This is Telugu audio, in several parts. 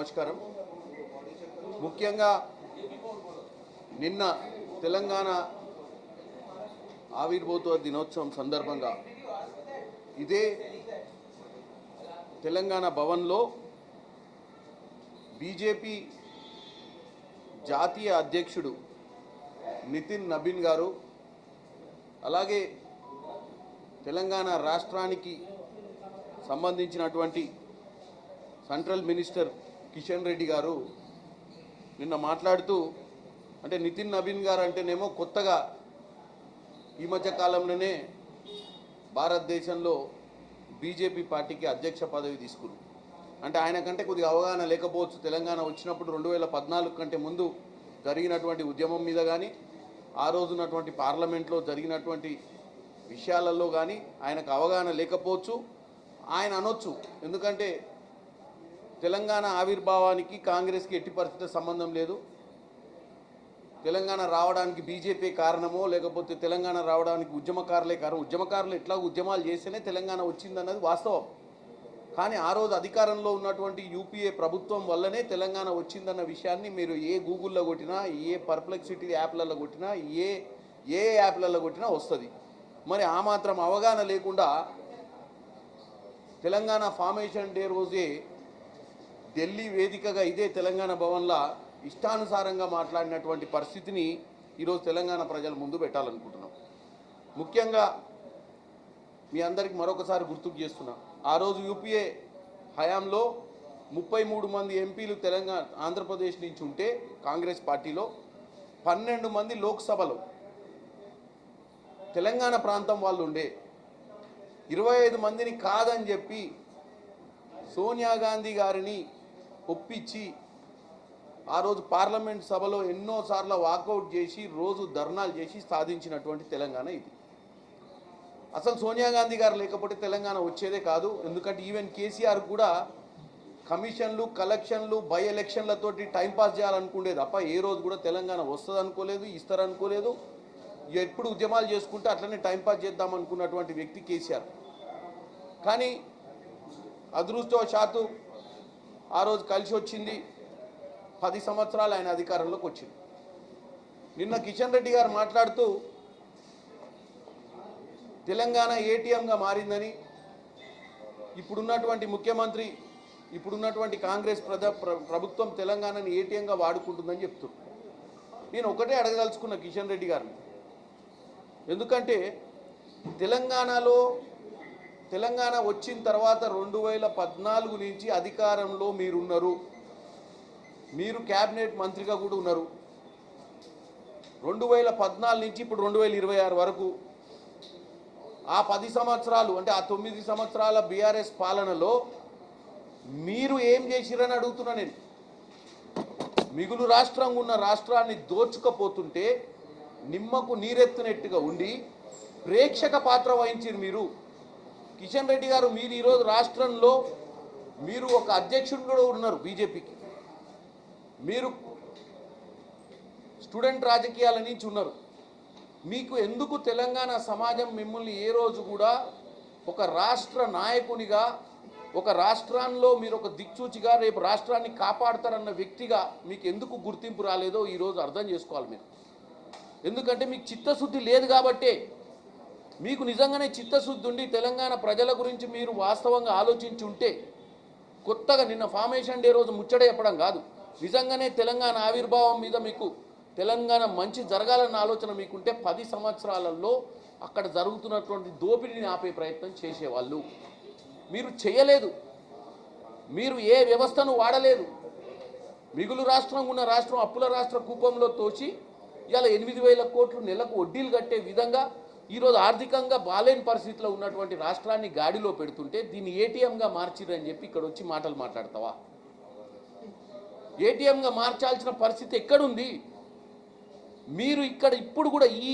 నమస్కారం. ముఖ్యంగా నిన్న తెలంగాణ ఆవిర్భావ దినోత్సవం సందర్భంగా ఇదే తెలంగాణ భవన్లో బీజేపీ జాతీయ అధ్యక్షుడు నితిన్ నబీన్ గారు, అలాగే తెలంగాణ రాష్ట్రానికి సంబంధించినటువంటి సెంట్రల్ మినిస్టర్ కిషన్ రెడ్డి గారు నిన్న మాట్లాడుతూ, అంటే నితిన్ నబీన్ గారు అంటేనేమో కొత్తగా ఈ మధ్య కాలంలోనే భారతదేశంలో బీజేపీ పార్టీకి అధ్యక్ష పదవి తీసుకున్నారు. అంటే ఆయన కంటే కొద్దిగా అవగాహన లేకపోవచ్చు. తెలంగాణ వచ్చినప్పుడు 2014 కంటే ముందు జరిగినటువంటి ఉద్యమం మీద కానీ, ఆ రోజున్నటువంటి పార్లమెంట్లో జరిగినటువంటి విషయాలలో కానీ ఆయనకు అవగాహన లేకపోవచ్చు. ఆయన అనొచ్చు, ఎందుకంటే తెలంగాణ ఆవిర్భావానికి కాంగ్రెస్కి ఎట్టి పరిస్థితి సంబంధం లేదు. తెలంగాణ రావడానికి బీజేపీ కారణమో, లేకపోతే తెలంగాణ రావడానికి ఉద్యమకారులే కారణం. ఉద్యమకారులు ఎట్లా ఉద్యమాలు చేస్తేనే తెలంగాణ వచ్చిందన్నది వాస్తవం. కానీ ఆ రోజు అధికారంలో ఉన్నటువంటి యూపీఏ ప్రభుత్వం వల్లనే తెలంగాణ వచ్చిందన్న విషయాన్ని మీరు ఏ గూగుల్లో కొట్టినా, ఏ పర్ప్లెక్సిటీ యాప్లలో కొట్టినా, ఏ యాప్లలో కొట్టినా వస్తుంది. మరి ఆ మాత్రం అవగాహన లేకుండా తెలంగాణ ఫార్మేషన్ డే రోజే ఢిల్లీ వేదికగా ఇదే తెలంగాణ భవన్లో ఇష్టానుసారంగా మాట్లాడినటువంటి పరిస్థితిని ఈరోజు తెలంగాణ ప్రజల ముందు పెట్టాలనుకుంటున్నాం. ముఖ్యంగా మీ అందరికీ మరొకసారి గుర్తుకు చేస్తున్నా, ఆ రోజు యూపీఏ హయాంలో 33 మంది ఎంపీలు ఆంధ్రప్రదేశ్ నుంచి ఉంటే కాంగ్రెస్ పార్టీలో 12 మంది లోక్సభలో తెలంగాణ ప్రాంతం వాళ్ళు ఉండే. 25 మందిని కాదని చెప్పి సోనియా గాంధీ గారిని ఒప్పించి ఆ రోజు పార్లమెంట్ సభలో ఎన్నోసార్లు వాకౌట్ చేసి, రోజు ధర్నాలు చేసి సాధించినటువంటి తెలంగాణ ఇది. అసలు సోనియా గాంధీ గారు లేకపోతే తెలంగాణ వచ్చేదే కాదు. ఎందుకంటే ఈవెన్ కేసీఆర్ కూడా కమిషన్లు, కలెక్షన్లు, బై ఎలక్షన్లతోటి టైంపాస్ చేయాలనుకుంటే తప్ప ఏ రోజు కూడా తెలంగాణ వస్తుంది అనుకోలేదు, ఇస్తారనుకోలేదు. ఎప్పుడు ఉద్యమాలు చేసుకుంటే అట్లనే టైంపాస్ చేద్దాం అనుకున్నటువంటి వ్యక్తి కేసీఆర్. కానీ అదృష్టవశాత్తు ఆ రోజు కలిసి వచ్చింది. 10 సంవత్సరాలు ఆయన అధికారంలోకి వచ్చింది. నిన్న కిషన్ రెడ్డి గారు మాట్లాడుతూ తెలంగాణ ఏటీఎంగా మారిందని, ఇప్పుడున్నటువంటి ముఖ్యమంత్రి, ఇప్పుడున్నటువంటి కాంగ్రెస్ ప్రభుత్వం తెలంగాణని ఏటీఎంగా వాడుకుంటుందని చెప్తున్నారు. నేను ఒకటే అడగదలుచుకున్న కిషన్ రెడ్డి గారిని, ఎందుకంటే తెలంగాణ వచ్చిన తర్వాత 2014 నుంచి అధికారంలో మీరున్నారు. మీరు క్యాబినెట్ మంత్రిగా కూడా ఉన్నారు. 2014 నుంచి ఇప్పుడు 2026 వరకు ఆ 10 సంవత్సరాలు, అంటే ఆ 9 సంవత్సరాల బీఆర్ఎస్ పాలనలో మీరు ఏం చేసిరని అడుగుతున్నా నేను. మిగులు రాష్ట్రంగా ఉన్న రాష్ట్రాన్ని దోచుకపోతుంటే నిమ్మకు నీరెత్తినట్టుగా ఉండి ప్రేక్షక పాత్ర వహించారు మీరు. కిషన్ రెడ్డి గారు, మీరు ఈరోజు రాష్ట్రంలో మీరు ఒక అధ్యక్షుడు కూడా ఉన్నారు బీజేపీకి. మీరు స్టూడెంట్ రాజకీయాల నుంచి ఉన్నారు. మీకు ఎందుకు తెలంగాణ సమాజం మిమ్మల్ని ఏ రోజు కూడా ఒక రాష్ట్ర నాయకునిగా, ఒక రాష్ట్రంలో మీరు ఒక దిక్సూచిగా, రేపు రాష్ట్రాన్ని కాపాడతారన్న వ్యక్తిగా మీకు ఎందుకు గుర్తింపు రాలేదో ఈరోజు అర్థం చేసుకోవాలి మీరు. ఎందుకంటే మీకు చిత్తశుద్ధి లేదు కాబట్టే. మీకు నిజంగానే చిత్తశుద్ధి ఉండి తెలంగాణ ప్రజల గురించి మీరు వాస్తవంగా ఆలోచించి ఉంటే, కొత్తగా నిన్న ఫార్మేషన్ డే రోజు ముచ్చట చెప్పడం కాదు, నిజంగానే తెలంగాణ ఆవిర్భావం మీద మీకు తెలంగాణ మంచి జరగాలన్న ఆలోచన మీకుంటే 10 సంవత్సరాలలో అక్కడ జరుగుతున్నటువంటి దోపిడీని ఆపే ప్రయత్నం చేసేవాళ్ళు. మీరు చేయలేదు. మీరు ఏ వ్యవస్థను వాడలేదు. మిగులు రాష్ట్రం ఉన్న రాష్ట్రం అప్పుల రాష్ట్ర కూపంలో తోచి ఇవాళ 8,000 కోట్లు నెలకు వడ్డీలు కట్టే విధంగా ఈరోజు ఆర్థికంగా బాలేని పరిస్థితిలో ఉన్నటువంటి రాష్ట్రాన్ని గాడిలో పెడుతుంటే దీన్ని ఏటీఎంగా మార్చిరని చెప్పి ఇక్కడ వచ్చి మాటలు మాట్లాడతావా? ఏటీఎంగా మార్చాల్సిన పరిస్థితి ఎక్కడుంది? మీరు ఇక్కడ ఇప్పుడు కూడా ఈ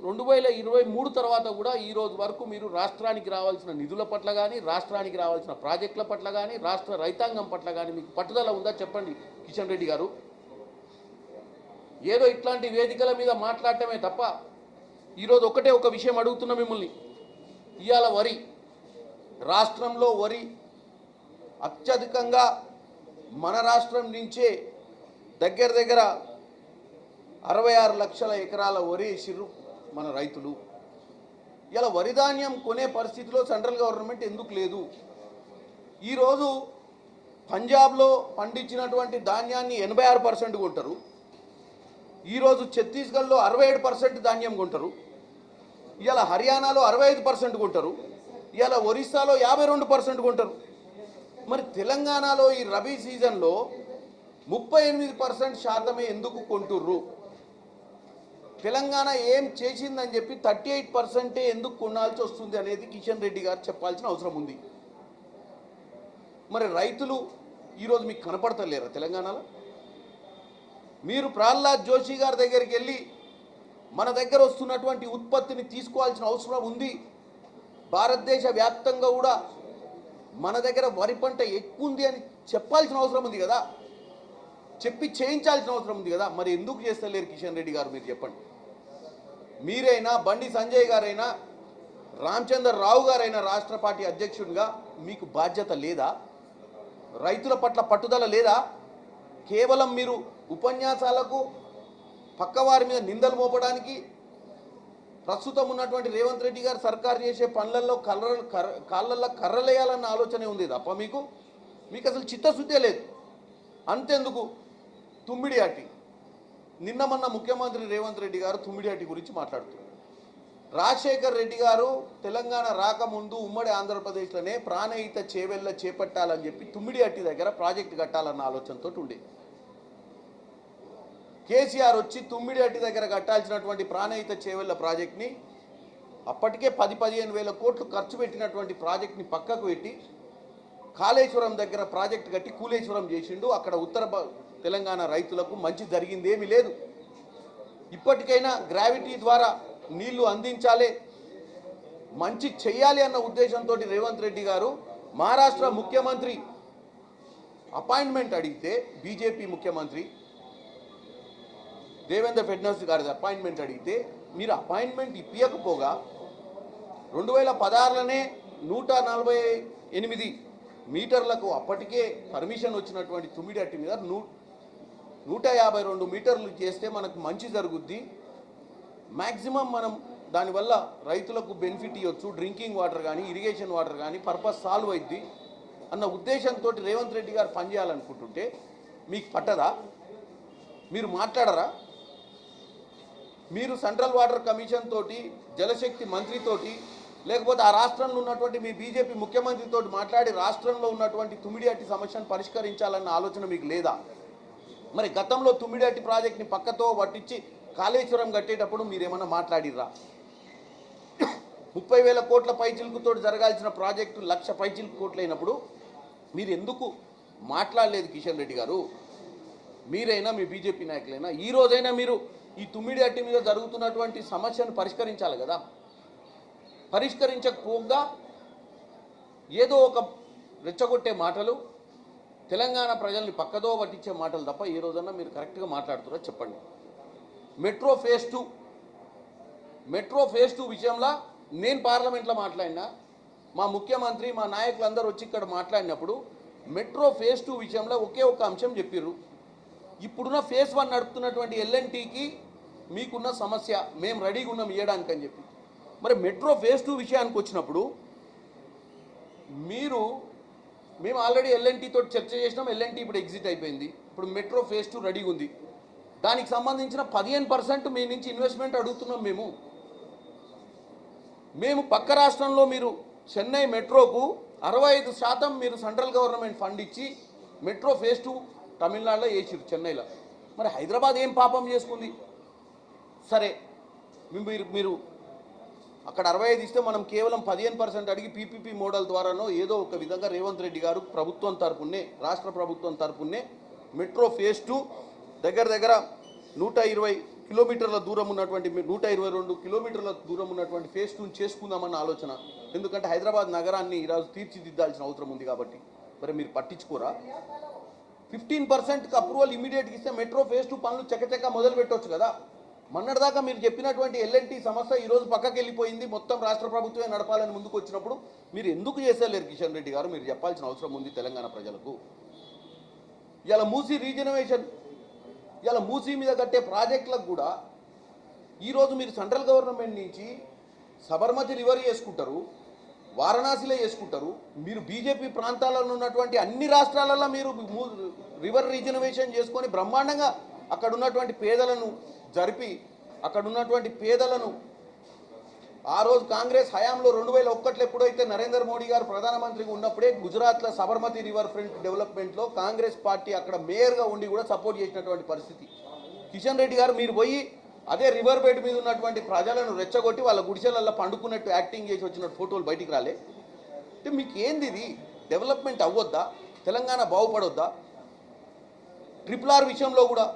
2023 తర్వాత కూడా ఈ రోజు వరకు మీరు రాష్ట్రానికి రావాల్సిన నిధుల పట్ల కానీ, రాష్ట్రానికి రావాల్సిన ప్రాజెక్టుల పట్ల కానీ, రాష్ట్ర రైతాంగం పట్ల కానీ మీకు పట్టుదల ఉందా చెప్పండి కిషన్ రెడ్డి గారు. ఏదో ఇట్లాంటి వేదికల మీద మాట్లాడటమే తప్ప ఈరోజు ఒకటే ఒక విషయం అడుగుతున్నా మిమ్మల్ని. ఇవాళ వరి రాష్ట్రంలో వరి అత్యధికంగా మన రాష్ట్రం నుంచే దగ్గర దగ్గర 66 లక్షల ఎకరాల వరి వేసిర్రు మన రైతులు. ఇలా వరి ధాన్యం కొనే పరిస్థితిలో సెంట్రల్ గవర్నమెంట్ ఎందుకు లేదు? ఈరోజు పంజాబ్లో పండించినటువంటి ధాన్యాన్ని 86% కొంటారు. ఈరోజు ఛత్తీస్గఢ్లో 67% ధాన్యం కొంటారు. ఇలా హర్యానాలో 65% కొంటారు. ఇలా ఒరిస్సాలో 52% కొంటారు. మరి తెలంగాణలో ఈ రబీ సీజన్లో 38% శాతమే ఎందుకు కొంటుర్రు? తెలంగాణ ఏం చేసిందని చెప్పి 38% ఎందుకు కొనాల్సి వస్తుంది అనేది కిషన్ రెడ్డి గారు చెప్పాల్సిన అవసరం ఉంది. మరి రైతులు ఈరోజు మీకు కనపడతలేరా తెలంగాణలో? మీరు ప్రహ్లాద్ జోషి గారి దగ్గరికి వెళ్ళి మన దగ్గర వస్తున్నటువంటి ఉత్పత్తిని తీసుకోవాల్సిన అవసరం ఉంది. భారతదేశ వ్యాప్తంగా కూడా మన దగ్గర వరి పంట ఎక్కువ ఉంది అని చెప్పాల్సిన అవసరం ఉంది కదా, చెప్పి చేయించాల్సిన అవసరం ఉంది కదా. మరి ఎందుకు చేస్తలేరు కిషన్ రెడ్డి గారు? మీరు చెప్పండి. మీరైనా, బండి సంజయ్ గారైనా, రామచంద్ర రావు గారైనా రాష్ట్ర పార్టీ అధ్యక్షుడిగా మీకు బాధ్యత లేదా? రైతుల పట్ల పట్టుదల లేదా? కేవలం మీరు ఉపన్యాసాలకు, పక్కవారి మీద నిందలు మోపడానికి, ప్రస్తుతం ఉన్నటువంటి రేవంత్ రెడ్డి గారు సర్కారు చేసే పనులలో కాళ్ళల్లో కర్రలేయాలన్న ఆలోచనే ఉంది తప్ప మీకు అసలు చిత్తశుద్ధే లేదు. అంతెందుకు తుమ్మిడియాటి, నిన్న మొన్న ముఖ్యమంత్రి రేవంత్ రెడ్డి గారు తుమ్మిడియాటి గురించి మాట్లాడుతున్నారు. రాజశేఖర్ రెడ్డి గారు తెలంగాణ రాకముందు ఉమ్మడి ఆంధ్రప్రదేశ్లోనే ప్రాణహిత చేవెళ్ళ చేపట్టాలని చెప్పి తుమ్మిడియాటి దగ్గర ప్రాజెక్టు కట్టాలన్న ఆలోచనతో ఉండే. కేసీఆర్ వచ్చి తుమ్మిడియాటి దగ్గర కట్టాల్సినటువంటి ప్రాణహిత చేవెళ్ళ ప్రాజెక్ట్ని, అప్పటికే 10-15 వేల కోట్లు ఖర్చు పెట్టినటువంటి ప్రాజెక్ట్ని పక్కకు పెట్టి కాళేశ్వరం దగ్గర ప్రాజెక్టు కట్టి కూలేశ్వరం చేసిండు. అక్కడ ఉత్తర తెలంగాణ రైతులకు మంచి జరిగిందేమీ లేదు. ఇప్పటికైనా గ్రావిటీ ద్వారా నీళ్లు అందించాలి, మంచి చెయ్యాలి అన్న ఉద్దేశంతో రేవంత్ రెడ్డి గారు మహారాష్ట్ర ముఖ్యమంత్రి అపాయింట్మెంట్ అడిగితే, బీజేపీ ముఖ్యమంత్రి దేవేంద్ర ఫడ్నవీస్ గారి అపాయింట్మెంట్ అడిగితే మీరు అపాయింట్మెంట్ ఇప్పించకపోగా 2016లోనే 148 మీటర్లకు అప్పటికే పర్మిషన్ వచ్చినటువంటి తుమ్మిడియాటి మీద 152 మీటర్లు చేస్తే మనకు మంచి జరుగుద్ది, మ్యాక్సిమం మనం దానివల్ల రైతులకు బెనిఫిట్ ఇవ్వచ్చు, డ్రింకింగ్ వాటర్ కానీ ఇరిగేషన్ వాటర్ కానీ పర్పస్ సాల్వ్ అయింది అన్న ఉద్దేశంతో రేవంత్ రెడ్డి గారు పనిచేయాలనుకుంటుంటే మీకు పట్టదా? మీరు మాట్లాడరా? మీరు సెంట్రల్ వాటర్ కమిషన్ తోటి, జలశక్తి మంత్రితోటి, లేకపోతే ఆ రాష్ట్రంలో ఉన్నటువంటి మీ బీజేపీ ముఖ్యమంత్రితో మాట్లాడి రాష్ట్రంలో ఉన్నటువంటి తుమ్మిడియాటి సమస్యను పరిష్కరించాలన్న ఆలోచన మీకు లేదా? మరి గతంలో తుమ్మిడియాటి ప్రాజెక్ట్ని పక్కతో పట్టించి కాళేశ్వరం కట్టేటప్పుడు మీరేమన్నా మాట్లాడిర్రా? 30,000 కోట్ల పైచిలుకుతో జరగాల్సిన ప్రాజెక్టు 1,00,000 పైచిలుకు కోట్లు అయినప్పుడు మీరు ఎందుకు మాట్లాడలేదు కిషన్ రెడ్డి గారు? మీరైనా మీ బీజేపీ నాయకులైనా ఈ రోజైనా మీరు ఈ తుమ్మిడియాటి మీద జరుగుతున్నటువంటి సమస్యను పరిష్కరించాలి కదా. పరిష్కరించకపోగా ఏదో ఒక రెచ్చగొట్టే మాటలు, తెలంగాణ ప్రజల్ని పక్కదో పట్టించే మాటలు తప్ప ఏ రోజన్నా మీరు కరెక్ట్గా మాట్లాడుతున్నారో చెప్పండి. మెట్రో ఫేజ్ 2 విషయంలో నేను పార్లమెంట్లో మాట్లాడినా, మా ముఖ్యమంత్రి, మా నాయకులందరూ వచ్చి ఇక్కడ మాట్లాడినప్పుడు మెట్రో ఫేజ్ 2 విషయంలో ఒకే ఒక అంశం చెప్పిర్రు. ఇప్పుడున్న ఫేజ్ 1 నడుపుతున్నటువంటి ఎల్ఎన్టీకి మీకున్న సమస్య మేము రెడీగా ఉన్నాం ఇవ్వడానికి అని చెప్పి. మరి మెట్రో ఫేజ్ 2 విషయానికి వచ్చినప్పుడు మేము ఆల్రెడీ ఎల్ఎన్టీతో చర్చ చేసినాం, ఎల్ఎన్టీ ఇప్పుడు ఎగ్జిట్ అయిపోయింది, ఇప్పుడు మెట్రో ఫేజ్ 2 రెడీగా ఉంది. దానికి సంబంధించిన 15% మీ నుంచి ఇన్వెస్ట్మెంట్ అడుగుతున్నాం. మేము పక్క రాష్ట్రంలో మీరు చెన్నై మెట్రోకు 65% మీరు సెంట్రల్ గవర్నమెంట్ ఫండ్ ఇచ్చి మెట్రో ఫేజ్ 2 తమిళనాడులో వేసిరు, చెన్నైలో. మరి హైదరాబాద్ ఏం పాపం చేసుకుంది? సరే, మీరు అక్కడ 65 ఇస్తే మనం కేవలం 15% అడిగి పీపీపీ మోడల్ ద్వారానో ఏదో ఒక విధంగా రేవంత్ రెడ్డి గారు ప్రభుత్వం తరపునే, రాష్ట్ర ప్రభుత్వం తరపునే మెట్రో ఫేజ్ 2 దగ్గర 120 కిలోమీటర్ల దూరం ఉన్నటువంటి, 122 కిలోమీటర్ల దూరం ఉన్నటువంటి ఫేజ్ 2 చేసుకుందామన్న ఆలోచన. ఎందుకంటే హైదరాబాద్ నగరాన్ని ఈరోజు తీర్చిదిద్దాల్సిన అవసరం ఉంది కాబట్టి. మరి మీరు పట్టించుకోరా? 15%కి అప్రూవల్ ఇమీడియట్గా ఇస్తే మెట్రో ఫేజ్ 2 పనులు చకచక మొదలు పెట్టవచ్చు కదా. మొన్నటిదాకా మీరు చెప్పినటువంటి ఎల్ఎన్టీ సంస్థ ఈరోజు పక్కకి వెళ్ళిపోయింది, మొత్తం రాష్ట్ర ప్రభుత్వమే నడపాలని ముందుకు వచ్చినప్పుడు మీరు ఎందుకు చేసేలేరు కిషన్ రెడ్డి గారు? మీరు చెప్పాల్సిన అవసరం ఉంది తెలంగాణ ప్రజలకు. ఇలా మూసీ రీజనరేషన్, ఇలా మూసీ మీద కట్టే ప్రాజెక్టులకు కూడా ఈరోజు మీరు సెంట్రల్ గవర్నమెంట్ నుంచి సబర్మతి రివర్ చేసుకుంటారు, వారణాసిలో చేసుకుంటారు. మీరు బీజేపీ ప్రాంతాలలో ఉన్నటువంటి అన్ని రాష్ట్రాలలో మీరు రివర్ రీజనరేషన్ చేసుకొని బ్రహ్మాండంగా అక్కడ ఉన్నటువంటి పేదలను జరిపి అక్కడ ఉన్నటువంటి పేదలను ఆ రోజు కాంగ్రెస్ హయాంలో 2001 ఎప్పుడైతే నరేంద్ర మోడీ గారు ప్రధానమంత్రిగా ఉన్నప్పుడే గుజరాత్లో సబర్మతి రివర్ ఫ్రంట్ డెవలప్మెంట్లో కాంగ్రెస్ పార్టీ అక్కడ మేయర్గా ఉండి కూడా సపోర్ట్ చేసినటువంటి పరిస్థితి. కిషన్ రెడ్డి గారు మీరు పోయి అదే రివర్ బెడ్ మీద ఉన్నటువంటి ప్రజలను రెచ్చగొట్టి వాళ్ళ గుడిసెలల్లో పండుకున్నట్టు యాక్టింగ్ చేసి వచ్చినట్టు ఫోటోలు బయటికి రాలే. అంటే మీకు ఏంది ఇది? డెవలప్మెంట్ అవ్వొద్దా? తెలంగాణ బాగుపడొద్దా? RRR విషయంలో కూడా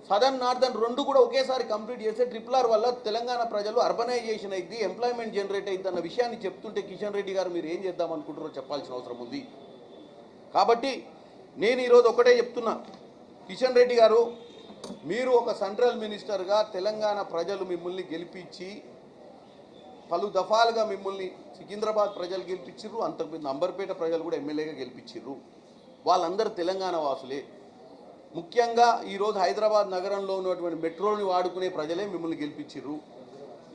సదర్న్ నార్దర్న్ రెండు కూడా ఒకేసారి కంప్లీట్ చేస్తే RRR వల్ల తెలంగాణ ప్రజలు అర్బనైజేషన్ అయింది, ఎంప్లాయ్మెంట్ జనరేట్ అయింది అన్న విషయాన్ని చెప్తుంటే కిషన్ రెడ్డి గారు మీరు ఏం చేద్దాం అనుకుంటారో చెప్పాల్సిన అవసరం ఉంది. కాబట్టి నేను ఈరోజు ఒకటే చెప్తున్నా, కిషన్ రెడ్డి గారు మీరు ఒక సెంట్రల్ మినిస్టర్గా తెలంగాణ ప్రజలు మిమ్మల్ని గెలిపించి పలు దఫాలుగా మిమ్మల్ని సికింద్రాబాద్ ప్రజలు గెలిపించారు, అంతకుముందు అంబర్పేట ప్రజలు కూడా ఎమ్మెల్యేగా గెలిపించారు. వాళ్ళందరూ తెలంగాణ వాసులే. ముఖ్యంగా ఈరోజు హైదరాబాద్ నగరంలో ఉన్నటువంటి మెట్రోని వాడుకునే ప్రజలే మిమ్మల్ని గెలిపించారు.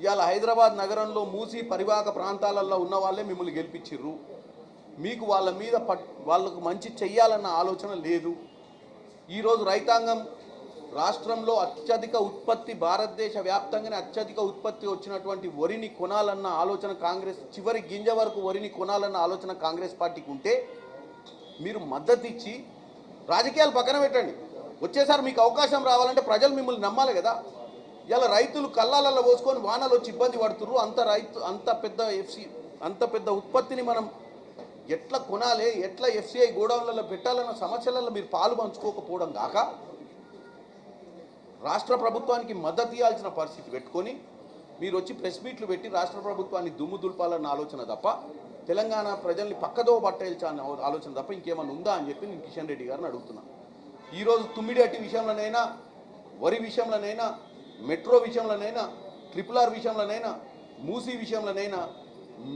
ఇవాళ హైదరాబాద్ నగరంలో మూసి పరివాహక ప్రాంతాలలో ఉన్న వాళ్ళే మిమ్మల్ని గెలిపించారు. మీకు వాళ్ళ మీద వాళ్ళకు మంచి చెయ్యాలన్న ఆలోచన లేదు. ఈరోజు రైతాంగం రాష్ట్రంలో అత్యధిక ఉత్పత్తి, భారతదేశ వ్యాప్తంగానే అత్యధిక ఉత్పత్తి వచ్చినటువంటి వరిని కొనాలన్న ఆలోచన కాంగ్రెస్, చివరి గింజ వరకు వరిని కొనాలన్న ఆలోచన కాంగ్రెస్ పార్టీకి ఉంటే మీరు మద్దతు ఇచ్చి రాజకీయాలు పక్కన పెట్టండి. వచ్చేసారి మీకు అవకాశం రావాలంటే ప్రజలు మిమ్మల్ని నమ్మాలి కదా. ఇలా రైతులు కళ్ళాలలో పోసుకొని వానలు వచ్చి ఇబ్బంది పడుతున్నారు. అంత పెద్ద ఉత్పత్తిని మనం ఎట్లా కొనాలి, ఎట్లా FCI గోడౌన్లలో పెట్టాలన్న సమస్యలలో మీరు పాలు పంచుకోకపోవడం కాక రాష్ట్ర ప్రభుత్వానికి మద్దతు ఇవ్వాల్సిన పరిస్థితి పెట్టుకొని మీరు వచ్చి ప్రెస్ మీట్లు పెట్టి రాష్ట్ర ప్రభుత్వాన్ని దుమ్ము దులపాలన్న ఆలోచన తప్ప, తెలంగాణ ప్రజల్ని పక్కదో పట్టేల్చాలన్న ఆలోచన తప్ప ఇంకేమైనా ఉందా అని చెప్పి నేను కిషన్ రెడ్డి గారిని అడుగుతున్నా. ఈరోజు తుమ్మిడిహట్టి విషయంలోనైనా, వరి విషయంలోనైనా, మెట్రో విషయంలోనైనా, RRR విషయంలోనైనా, మూసీ విషయంలోనైనా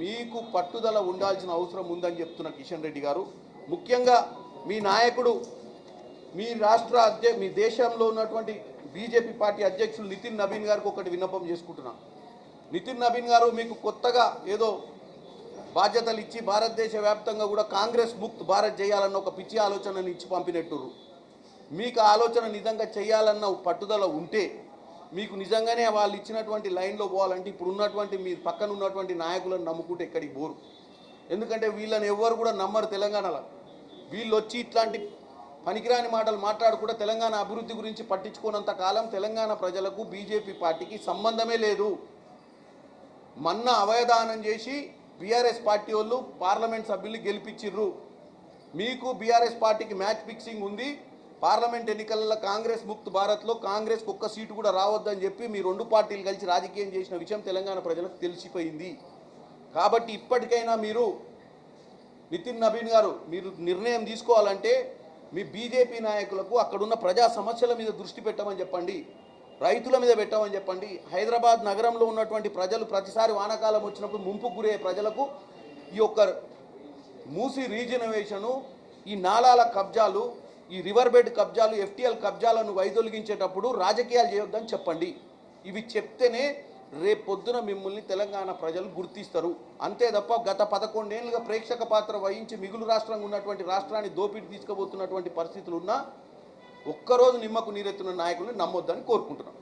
మీకు పట్టుదల ఉండాల్సిన అవసరం ఉందని చెప్తున్న కిషన్ రెడ్డి గారు. ముఖ్యంగా మీ నాయకుడు, మీ దేశంలో ఉన్నటువంటి బీజేపీ పార్టీ అధ్యక్షులు నితిన్ నబీన్ గారికి ఒకటి విన్నపం చేసుకుంటున్నా. నితిన్ నబీన్ గారు మీకు కొత్తగా ఏదో బాధ్యతలు ఇచ్చి భారతదేశ వ్యాప్తంగా కూడా కాంగ్రెస్ ముక్త్ భారత్ చేయాలన్న ఒక పిచ్చి ఆలోచనని ఇచ్చి పంపినట్టురు. మీకు ఆలోచన నిజంగా చేయాలన్న పట్టుదల ఉంటే, మీకు నిజంగానే వాళ్ళు ఇచ్చినటువంటి లైన్లో పోవాలంటే ఇప్పుడు ఉన్నటువంటి మీ పక్కన ఉన్నటువంటి నాయకులను నమ్ముకుంటే ఎక్కడికి పోరు. ఎందుకంటే వీళ్ళని ఎవ్వరు కూడా నమ్మరు తెలంగాణలో. వీళ్ళు వచ్చి ఇట్లాంటి పనికిరాని మాటలు మాట్లాడుకుంటే తెలంగాణ అభివృద్ధి గురించి పట్టించుకోనంత కాలం తెలంగాణ ప్రజలకు బీజేపీ పార్టీకి సంబంధమే లేదు. మొన్న అవయదానం చేసి బీఆర్ఎస్ పార్టీ వాళ్ళు పార్లమెంట్ సభ్యుల్ని గెలిపించిర్రు. మీకు బీఆర్ఎస్ పార్టీకి మ్యాచ్ ఫిక్సింగ్ ఉంది. పార్లమెంట్ ఎన్నికలలో కాంగ్రెస్ ముక్త్ భారత్లో కాంగ్రెస్కి ఒక్క సీటు కూడా రావద్దని చెప్పి మీ రెండు పార్టీలు కలిసి రాజకీయం చేసిన విషయం తెలంగాణ ప్రజలకు తెలిసిపోయింది. కాబట్టి ఇప్పటికైనా మీరు నితిన్ నబీన్ గారు మీరు నిర్ణయం తీసుకోవాలంటే మీ బీజేపీ నాయకులకు అక్కడున్న ప్రజా సమస్యల మీద దృష్టి పెట్టమని చెప్పండి, రైతుల మీద పెట్టమని చెప్పండి. హైదరాబాద్ నగరంలో ఉన్నటువంటి ప్రజలు ప్రతిసారి వానాకాలం వచ్చినప్పుడు ముంపుకు గురే ప్రజలకు ఈ యొక్క మూసీ రీజనరేషను, ఈ నాలాల కబ్జాలు, ఈ రివర్ బెడ్ కబ్జాలు, FTL కబ్జాలను వైదొలిగించేటప్పుడు రాజకీయాలు చేయొద్దని చెప్పండి. ఇవి చెప్తేనే రేపొద్దున మిమ్మల్ని తెలంగాణ ప్రజలు గుర్తిస్తారు. అంతే తప్ప గత 11 ఏళ్ళుగా ప్రేక్షక పాత్ర వహించి మిగులు రాష్ట్రంగా ఉన్నటువంటి రాష్ట్రాన్ని దోపిడి తీసుకుపోతున్నటువంటి పరిస్థితులు ఉన్నా ఒక్కరోజు నిమ్మకు నీరెత్తున్న నాయకుల్ని నమ్మొద్దని కోరుకుంటున్నాం.